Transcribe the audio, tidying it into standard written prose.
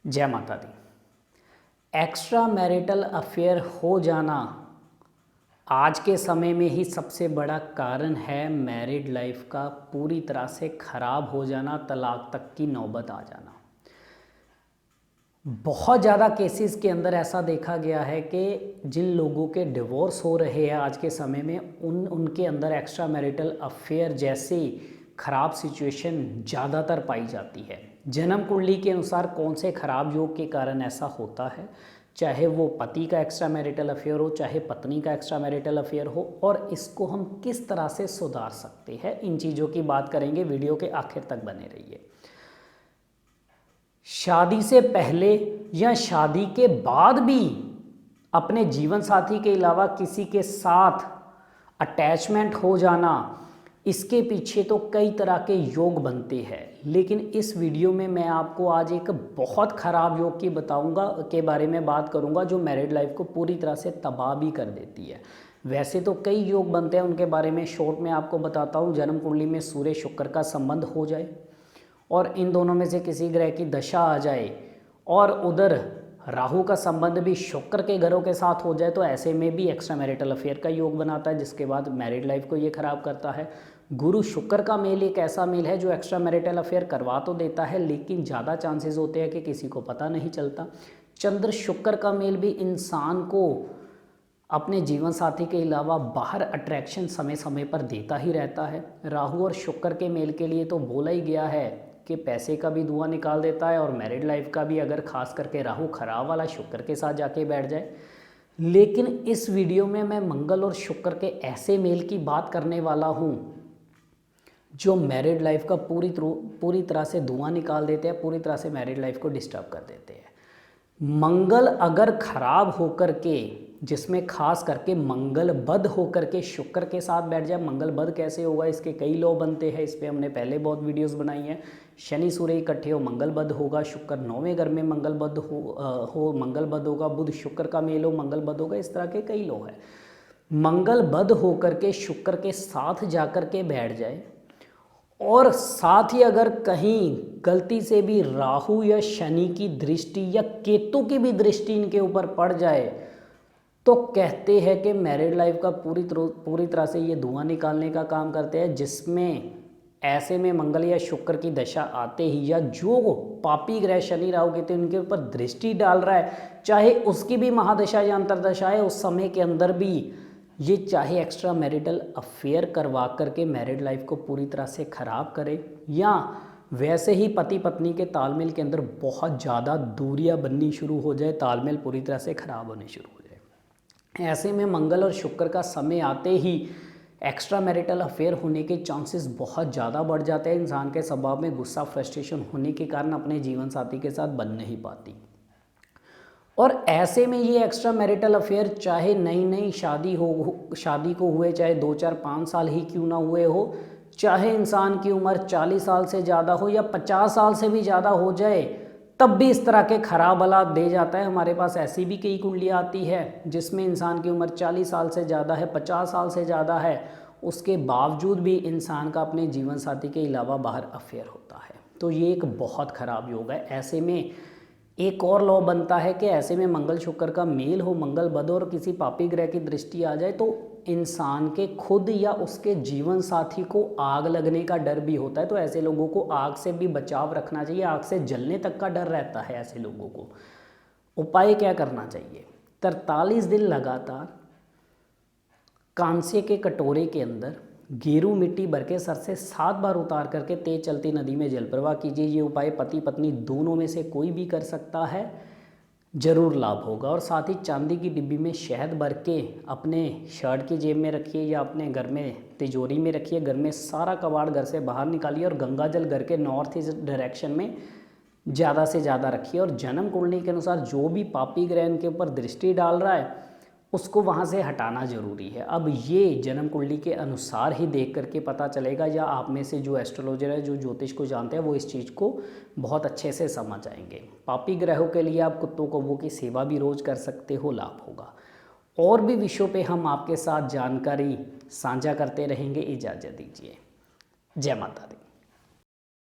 जय माता दी। Extra marital affair हो जाना आज के समय में ही सबसे बड़ा कारण है मैरिड लाइफ का पूरी तरह से ख़राब हो जाना, तलाक तक की नौबत आ जाना। बहुत ज़्यादा केसेस के अंदर ऐसा देखा गया है कि जिन लोगों के डिवोर्स हो रहे हैं आज के समय में उनके अंदर एक्स्ट्रा मैरिटल अफेयर जैसी ख़राब सिचुएशन ज़्यादातर पाई जाती है। जन्म कुंडली के अनुसार कौन से खराब योग के कारण ऐसा होता है, चाहे वो पति का एक्स्ट्रा मैरिटल अफेयर हो, चाहे पत्नी का एक्स्ट्रा मैरिटल अफेयर हो, और इसको हम किस तरह से सुधार सकते हैं, इन चीज़ों की बात करेंगे। वीडियो के आखिर तक बने रहिए। शादी से पहले या शादी के बाद भी अपने जीवन साथी के अलावा किसी के साथ अटैचमेंट हो जाना, इसके पीछे तो कई तरह के योग बनते हैं, लेकिन इस वीडियो में मैं आपको आज एक बहुत ख़राब योग की बताऊंगा के बारे में बात करूंगा जो मैरिड लाइफ को पूरी तरह से तबाह भी कर देती है। वैसे तो कई योग बनते हैं, उनके बारे में शॉर्ट में आपको बताता हूँ। जन्म कुंडली में सूर्य शुक्र का संबंध हो जाए और इन दोनों में से किसी ग्रह की दशा आ जाए और उधर राहु का संबंध भी शुक्र के घरों के साथ हो जाए, तो ऐसे में भी एक्स्ट्रा मैरिटल अफेयर का योग बनाता है, जिसके बाद मैरिड लाइफ को ये खराब करता है। गुरु शुक्र का मेल एक ऐसा मेल है जो एक्स्ट्रा मैरिटल अफेयर करवा तो देता है, लेकिन ज़्यादा चांसेस होते हैं कि किसी को पता नहीं चलता। चंद्र शुक्र का मेल भी इंसान को अपने जीवन साथी के अलावा बाहर अट्रैक्शन समय समय पर देता ही रहता है। राहु और शुक्र के मेल के लिए तो बोला ही गया है कि पैसे का भी धुआं निकाल देता है और मैरिड लाइफ का भी, अगर खास करके राहु खराब वाला शुक्र के साथ जाके बैठ जाए। लेकिन इस वीडियो में मैं मंगल और शुक्र के ऐसे मेल की बात करने वाला हूँ जो मैरिड लाइफ का पूरी तरह से धुआं निकाल देते हैं, पूरी तरह से मैरिड लाइफ को डिस्टर्ब कर देते हैं। मंगल अगर खराब होकर के, जिसमें खास करके मंगल बद होकर के शुक्र के साथ बैठ जाए, मंगल बद कैसे होगा, इसके कई लॉ बनते हैं, इस पर हमने पहले बहुत वीडियोस बनाई हैं। शनि सूर्य इकट्ठे हो मंगल बद होगा, शुक्र 9वें घर में मंगल बद हो मंगल बद होगा, बुध शुक्र का मेल हो मंगल बद होगा, इस तरह के कई लॉ है। मंगल बद होकर के शुक्र के साथ जाकर के बैठ जाए और साथ ही अगर कहीं गलती से भी राहु या शनि की दृष्टि या केतु की भी दृष्टि इनके ऊपर पड़ जाए, तो कहते हैं कि मैरिड लाइफ का पूरी तरह से ये धुआं निकालने का काम करते हैं, जिसमें ऐसे में मंगल या शुक्र की दशा आते ही या जो पापी ग्रह शनि राहु केतु इनके ऊपर दृष्टि डाल रहा है, चाहे उसकी भी महादशा या अंतरदशा है, उस समय के अंदर भी ये चाहे एक्स्ट्रा मैरिटल अफेयर करवा करके मैरिड लाइफ को पूरी तरह से ख़राब करे, या वैसे ही पति पत्नी के तालमेल के अंदर बहुत ज़्यादा दूरियां बननी शुरू हो जाए, तालमेल पूरी तरह से ख़राब होने शुरू हो जाए। ऐसे में मंगल और शुक्र का समय आते ही एक्स्ट्रा मैरिटल अफेयर होने के चांसेस बहुत ज़्यादा बढ़ जाते हैं। इंसान के स्वभाव में गुस्सा, फ्रस्ट्रेशन होने के कारण अपने जीवन साथी के साथ बन नहीं पाती, और ऐसे में ये एक्स्ट्रा मैरिटल अफेयर चाहे नई नई शादी को हुए, चाहे 2, 4, 5 साल ही क्यों ना हुए हो, चाहे इंसान की उम्र 40 साल से ज़्यादा हो या 50 साल से भी ज़्यादा हो जाए, तब भी इस तरह के खराब हालात दे जाता है। हमारे पास ऐसी भी कई कुंडलियाँ आती है जिसमें इंसान की उम्र 40 साल से ज़्यादा है, 50 साल से ज़्यादा है, उसके बावजूद भी इंसान का अपने जीवन साथी के अलावा बाहर अफेयर होता है। तो ये एक बहुत ख़राब योग है। ऐसे में एक और लॉ बनता है कि ऐसे में मंगल शुक्र का मेल हो, मंगल बद और किसी पापी ग्रह की दृष्टि आ जाए, तो इंसान के खुद या उसके जीवन साथी को आग लगने का डर भी होता है। तो ऐसे लोगों को आग से भी बचाव रखना चाहिए, आग से जलने तक का डर रहता है ऐसे लोगों को। उपाय क्या करना चाहिए? 43 दिन लगातार कांसे के कटोरे के अंदर गेरू मिट्टी भर के सर से 7 बार उतार करके तेज चलती नदी में जल प्रवाह कीजिए। ये उपाय पति पत्नी दोनों में से कोई भी कर सकता है, जरूर लाभ होगा। और साथ ही चांदी की डिब्बी में शहद भर के अपने शर्ट की जेब में रखिए या अपने घर में तिजोरी में रखिए। घर में सारा कबाड़ घर से बाहर निकालिए और गंगा जल घर के नॉर्थ ईस्ट डायरेक्शन में ज़्यादा से ज़्यादा रखिए। और जन्म कुंडली के अनुसार जो भी पापी ग्रह इनके ऊपर दृष्टि डाल रहा है उसको वहाँ से हटाना ज़रूरी है। अब ये जन्म कुंडली के अनुसार ही देख करके पता चलेगा, या आप में से जो एस्ट्रोलॉजर है, जो ज्योतिष को जानते हैं, वो इस चीज़ को बहुत अच्छे से समझ आएंगे। पापी ग्रहों के लिए आप कुत्तों कौवों की सेवा भी रोज़ कर सकते हो, लाभ होगा। और भी विषयों पे हम आपके साथ जानकारी साझा करते रहेंगे। इजाज़त दीजिए। जय माता दी।